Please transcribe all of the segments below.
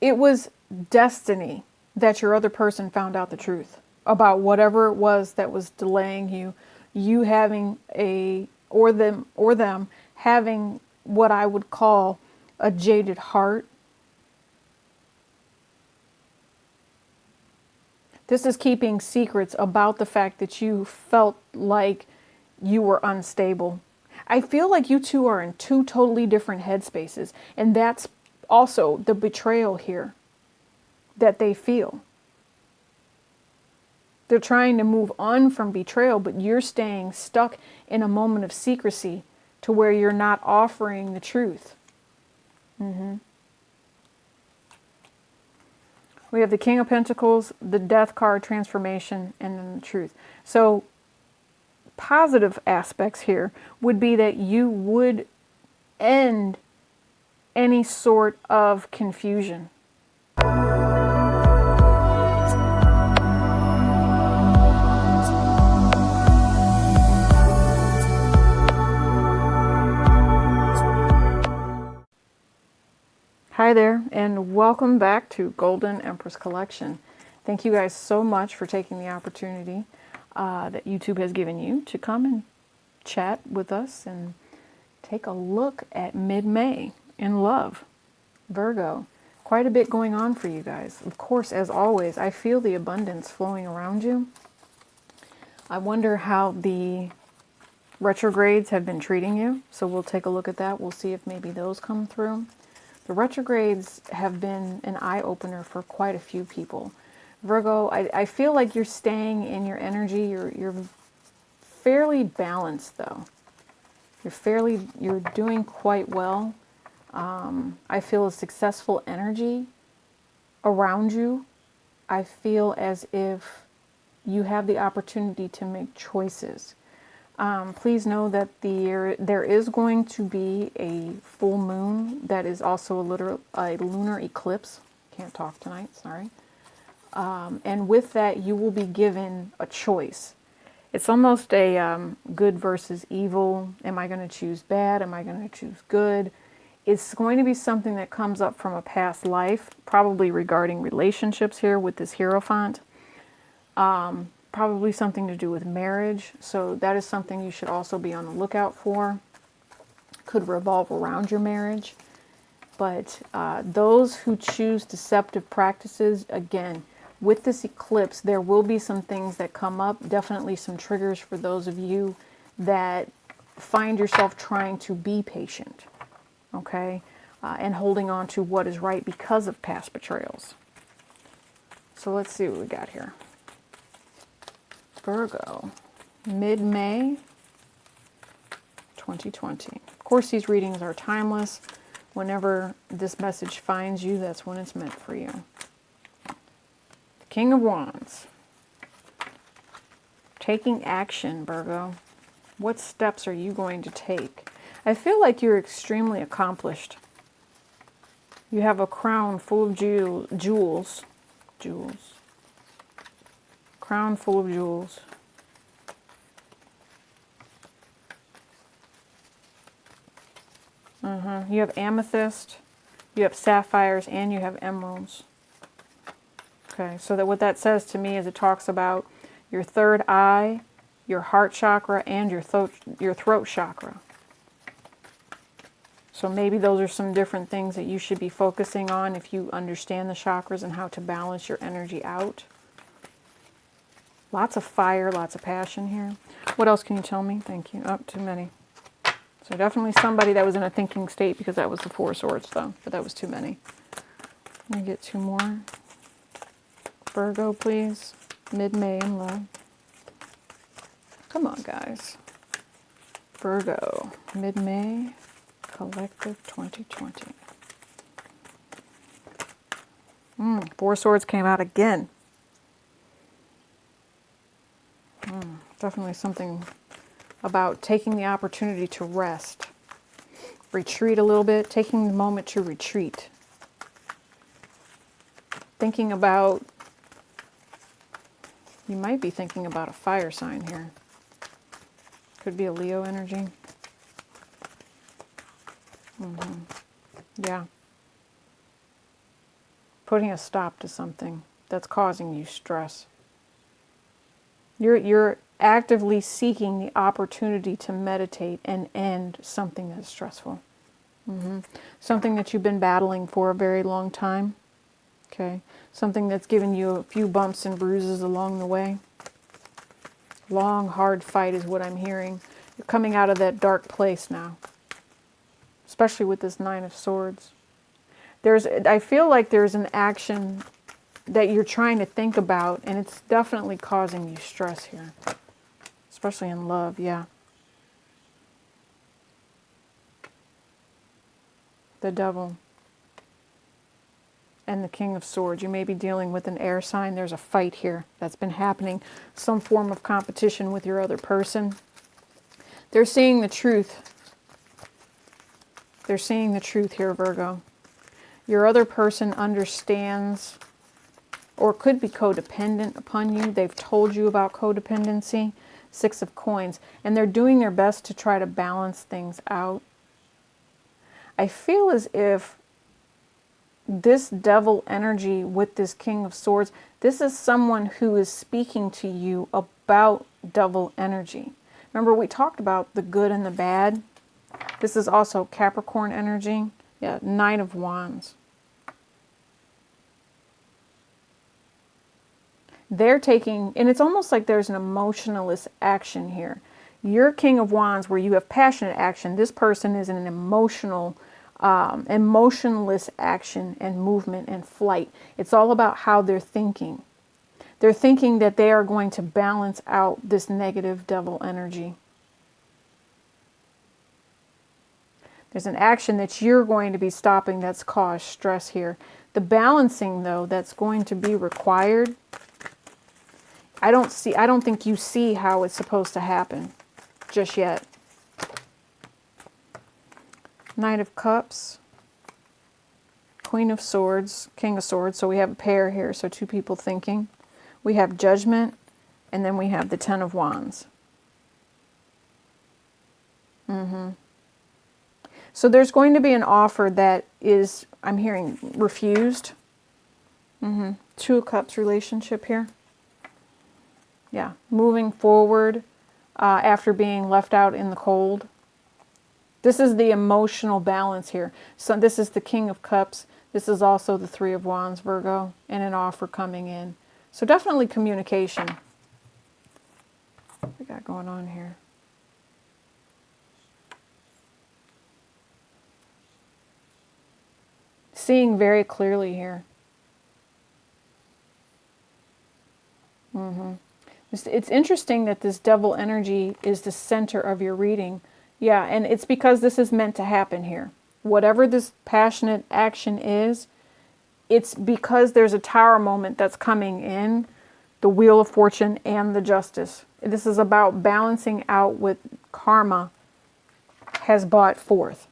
it was destiny that your other person found out the truth about whatever it was that was delaying you, you having them having what I would call a jaded heart. This is keeping secrets about the fact that you felt like you were unstable. I feel like you two are in two totally different headspaces, and that's also the betrayal here that they feel. They're trying to move on from betrayal, but you're staying stuck in a moment of secrecy to where you're not offering the truth. We have the King of Pentacles, the Death card transformation, and then the truth. So positive aspects here would be that you would end any sort of confusion. Hi there, and welcome back to Golden Empress Collection. Thank you guys so much for taking the opportunity that YouTube has given you to come and chat with us and take a look at mid-May in love, Virgo. Quite a bit going on for you guys. Of course, as always, I feel the abundance flowing around you. I wonder how the retrogrades have been treating you, so we'll take a look at that. We'll see if maybe those come through. The retrogrades have been an eye-opener for quite a few people. Virgo, I feel like you're staying in your energy. You're fairly balanced, though. You're doing quite well. I feel a successful energy around you. I feel as if you have the opportunity to make choices. Please know that there is going to be a full moon that is also a lunar eclipse. Can't talk tonight, sorry. And with that, you will be given a choice. It's almost a good versus evil. Am I going to choose bad? Am I going to choose good? It's going to be something that comes up from a past life, probably regarding relationships here with this Hierophant. Probably something to do with marriage. So that is something you should also be on the lookout for. Could revolve around your marriage. But those who choose deceptive practices, again, with this eclipse, there will be some things that come up. Definitely some triggers for those of you that find yourself trying to be patient. Okay? And holding on to what is right because of past betrayals. So let's see what we got here. Virgo, mid-May 2020. Of course, these readings are timeless. Whenever this message finds you, that's when it's meant for you. The King of Wands. Taking action, Virgo. What steps are you going to take? I feel like you're extremely accomplished. You have a crown full of jewels. Crown full of jewels. You have amethyst, you have sapphires, and you have emeralds. Okay, so what that says to me is it talks about your third eye, your heart chakra, and your throat chakra. So maybe those are some different things that you should be focusing on if you understand the chakras and how to balance your energy out. Lots of fire, lots of passion here. What else can you tell me? Thank you. Oh, too many. So definitely somebody that was in a thinking state, because that was the Four of Swords, though. But that was too many. Let me get two more. Virgo, please. Mid-May in love. Come on, guys. Virgo, mid-May, collective 2020. Four of Swords came out again. Definitely something about taking the opportunity to rest. Retreat a little bit, taking the moment to retreat. Thinking about, you might be thinking about a fire sign here. Could be a Leo energy. Yeah. putting a stop to something that's causing you stress. You're actively seeking the opportunity to meditate and end something that's stressful. Something that you've been battling for a very long time. Okay. Something that's given you a few bumps and bruises along the way. Long, hard fight is what I'm hearing. You're coming out of that dark place now. Especially with this Nine of Swords. I feel like there's an action that you're trying to think about, and it's definitely causing you stress here. Especially in love, yeah. The Devil. And the King of Swords. You may be dealing with an air sign. There's a fight here that's been happening. Some form of competition with your other person. They're seeing the truth. They're seeing the truth here, Virgo. Your other person understands or could be codependent upon you. They've told you about codependency. Six of Coins. And they're doing their best to try to balance things out. I feel as if this Devil energy with this King of Swords, this is someone who is speaking to you about Devil energy. Remember, we talked about the good and the bad. This is also Capricorn energy. Yeah, Nine of Wands. They're taking, and it's almost like there's an emotionalist action here. You're King of Wands where you have passionate action. This person is in an emotionless action and movement and flight. It's all about how they're thinking. They're thinking that they are going to balance out this negative Devil energy. There's an action that you're going to be stopping that's caused stress here. The balancing, though, that's going to be required, I don't think you see how it's supposed to happen just yet. Knight of Cups, Queen of Swords, King of Swords. So we have a pair here, so two people thinking. We have Judgment, and then we have the Ten of Wands. So there's going to be an offer that is, I'm hearing, refused. Two of Cups relationship here. Yeah, moving forward after being left out in the cold. This is the emotional balance here. So this is the King of Cups. This is also the Three of Wands, Virgo, and an offer coming in. So definitely communication. What we got going on here? Seeing very clearly here. It's interesting that this Devil energy is the center of your reading. Yeah, and it's because this is meant to happen here. Whatever this passionate action is, it's because there's a Tower moment that's coming in, the Wheel of Fortune and the Justice. This is about balancing out what karma has brought forth.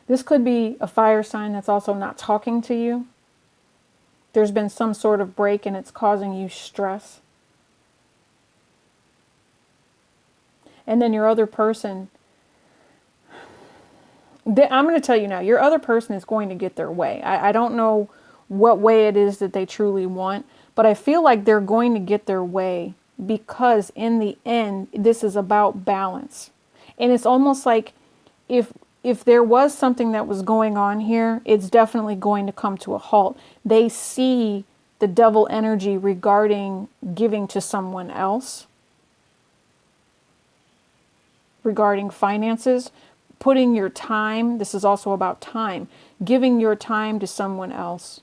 This could be a fire sign that's also not talking to you. There's been some sort of break and it's causing you stress. And then your other person, I'm going to tell you now, your other person is going to get their way. I don't know what way it is that they truly want, but I feel like they're going to get their way because in the end, this is about balance. And it's almost like if there was something that was going on here, it's definitely going to come to a halt. They see the Devil energy regarding giving to someone else, regarding finances, putting your time, this is also about time, giving your time to someone else.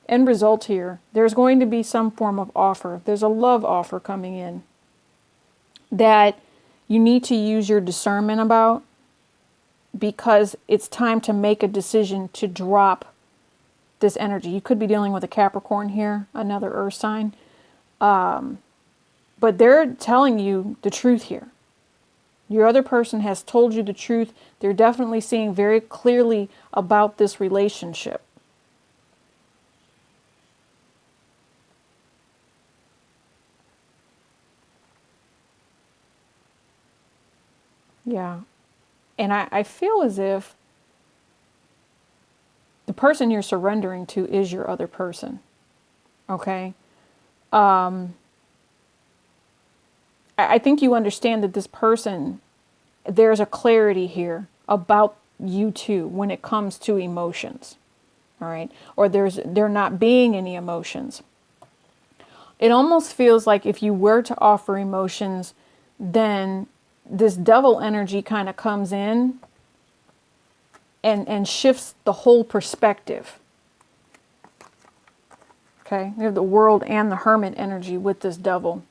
End result here, there's going to be some form of offer. There's a love offer coming in that you need to use your discernment about, because it's time to make a decision to drop this energy. You could be dealing with a Capricorn here, another earth sign. But they're telling you the truth here. Your other person has told you the truth. They're definitely seeing very clearly about this relationship. Yeah. And I feel as if the person you're surrendering to is your other person. Okay. I think you understand that this person, there's a clarity here about you two when it comes to emotions. All right. Or there not being any emotions. It almost feels like if you were to offer emotions, then this devil energy kind of comes in and shifts the whole perspective. Okay, we have the world and the hermit energy with this devil.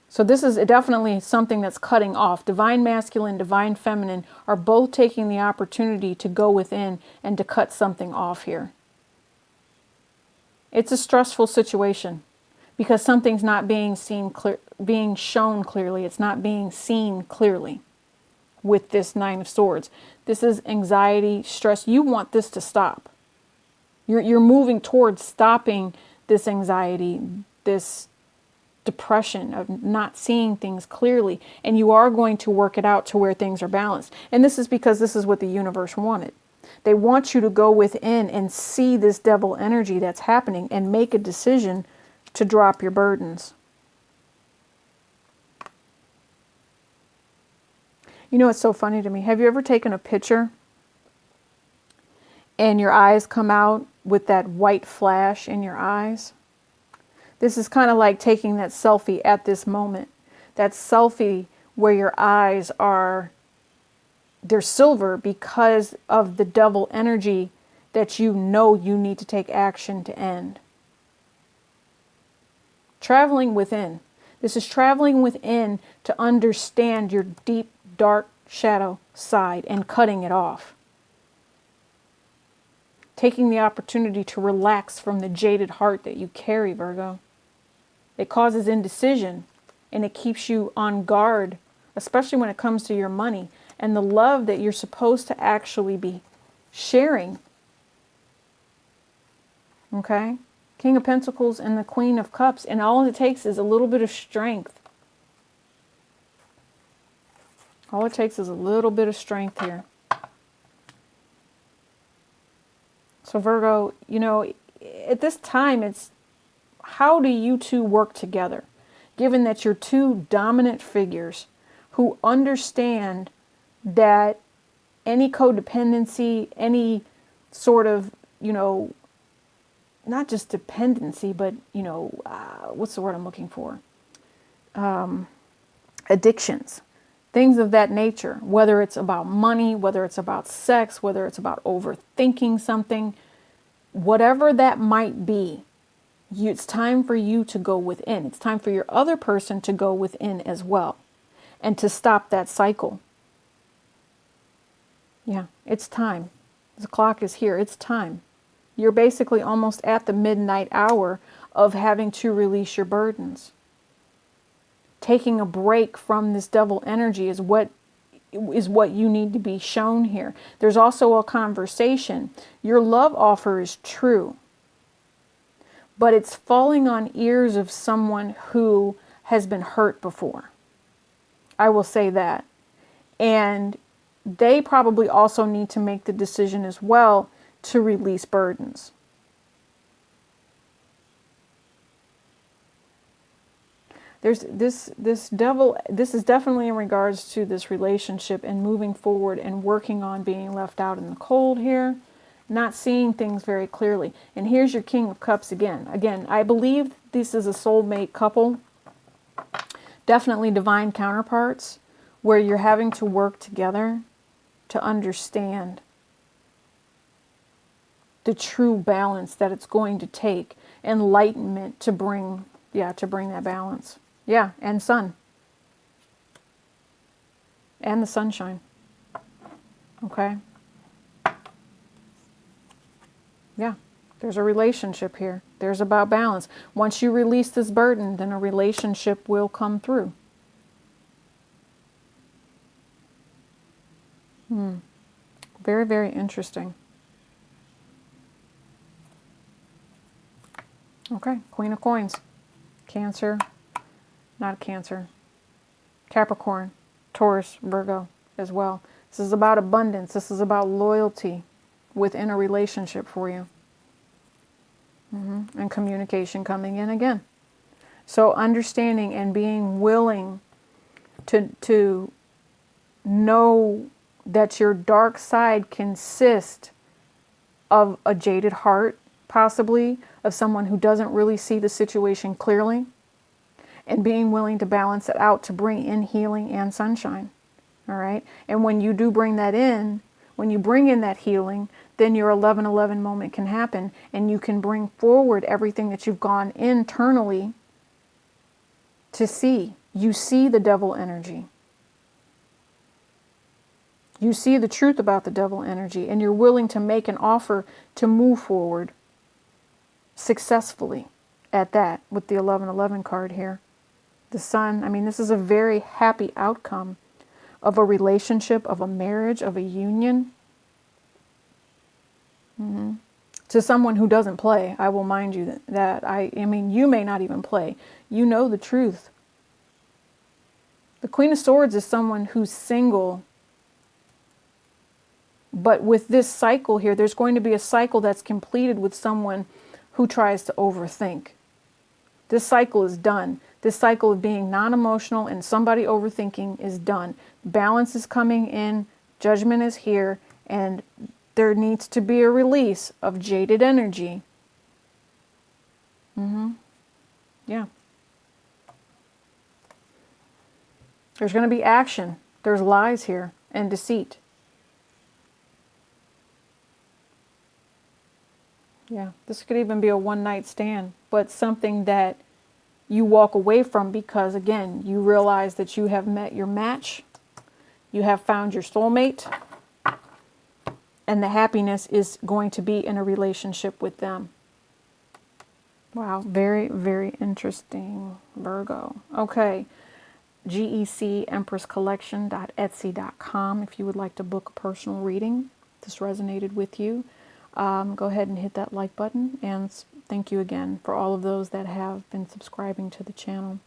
So this is definitely something that's cutting off. Divine masculine, divine feminine are both taking the opportunity to go within and to cut something off here. It's a stressful situation because something's not being seen clear, being shown clearly. It's not being seen clearly with this Nine of Swords. This is anxiety, stress. You want this to stop. You're moving towards stopping this anxiety, this depression of not seeing things clearly, and you are going to work it out to where things are balanced. And this is because this is what the universe wanted. They want you to go within and see this devil energy that's happening and make a decision to drop your burdens. You know, it's so funny to me. Have you ever taken a picture and your eyes come out with that white flash in your eyes? This is kind of like taking that selfie at this moment. That selfie where your eyes are, they're silver because of the devil energy that you know you need to take action to end. Traveling within. This is traveling within to understand your deep, dark shadow side and cutting it off. Taking the opportunity to relax from the jaded heart that you carry, Virgo. It causes indecision and it keeps you on guard, especially when it comes to your money and the love that you're supposed to actually be sharing. Okay? King of Pentacles and the Queen of Cups, and all it takes is a little bit of strength. All it takes is a little bit of strength here. So Virgo, you know, at this time, it's how do you two work together? Given that you're two dominant figures who understand that any codependency, any sort of, you know, not just dependency, but, you know, what's the word I'm looking for? Addictions, things of that nature, whether it's about money, whether it's about sex, whether it's about overthinking something, whatever that might be, it's time for you to go within. It's time for your other person to go within as well and to stop that cycle. Yeah, it's time. The clock is here. It's time. You're basically almost at the midnight hour of having to release your burdens. Taking a break from this devil energy is what you need to be shown here. There's also a conversation. Your love offer is true, but it's falling on ears of someone who has been hurt before. I will say that. And they probably also need to make the decision as well to release burdens. There's this devil, this is definitely in regards to this relationship and moving forward and working on being left out in the cold here, not seeing things very clearly. And here's your King of Cups again. Again, I believe this is a soulmate couple, definitely divine counterparts, where you're having to work together to understand the true balance that it's going to take, enlightenment to bring, to bring that balance. Yeah, and sun. And the sunshine. Okay? Yeah, there's a relationship here. There's about balance. Once you release this burden, then a relationship will come through. Very, very interesting. Okay, Queen of Coins. Cancer, not Cancer. Capricorn, Taurus, Virgo as well. This is about abundance. This is about loyalty within a relationship for you. And communication coming in again. So understanding and being willing to know that your dark side consists of a jaded heart, possibly, of someone who doesn't really see the situation clearly, and being willing to balance it out to bring in healing and sunshine. All right. And when you do bring that in, when you bring in that healing, then your 11:11 moment can happen, and you can bring forward everything that you've gone internally to see. You see the devil energy. You see the truth about the devil energy, and you're willing to make an offer to move forward successfully at that with the 11:11 card here. The sun, I mean, this is a very happy outcome of a relationship, of a marriage, of a union. To someone who doesn't play, I will mind you that I mean, you may not even play. You know the truth. The Queen of Swords is someone who's single. But with this cycle here, there's going to be a cycle that's completed with someone who tries to overthink. This cycle is done. This cycle of being non-emotional and somebody overthinking is done. Balance is coming in. Judgment is here. And there needs to be a release of jaded energy. Yeah. There's going to be action. There's lies here and deceit. Yeah, this could even be a one-night stand, but something that you walk away from because, again, you realize that you have met your match, you have found your soulmate, and the happiness is going to be in a relationship with them. Wow, very, very interesting, Virgo. Okay, GEC-EmpressCollection.etsy.com if you would like to book a personal reading. If this resonated with you. Go ahead and hit that like button, and thank you again for all of those that have been subscribing to the channel.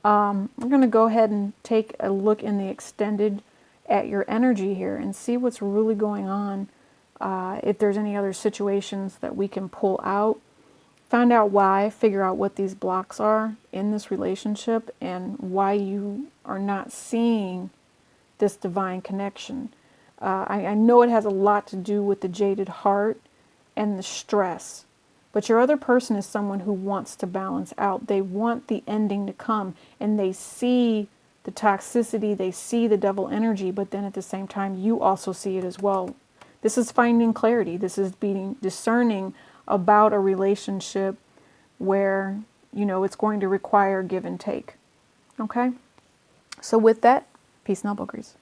We're going to go ahead and take a look in the extended at your energy here and see what's really going on. If there's any other situations that we can pull out, find out why, figure out what these blocks are in this relationship and why you are not seeing this divine connection. I know it has a lot to do with the jaded heart and the stress, but your other person is someone who wants to balance out. They want the ending to come, and they see the toxicity, they see the devil energy, but then at the same time, you also see it as well. This is finding clarity. This is being discerning about a relationship where, you know, it's going to require give and take. Okay? So with that, peace and elbow grease.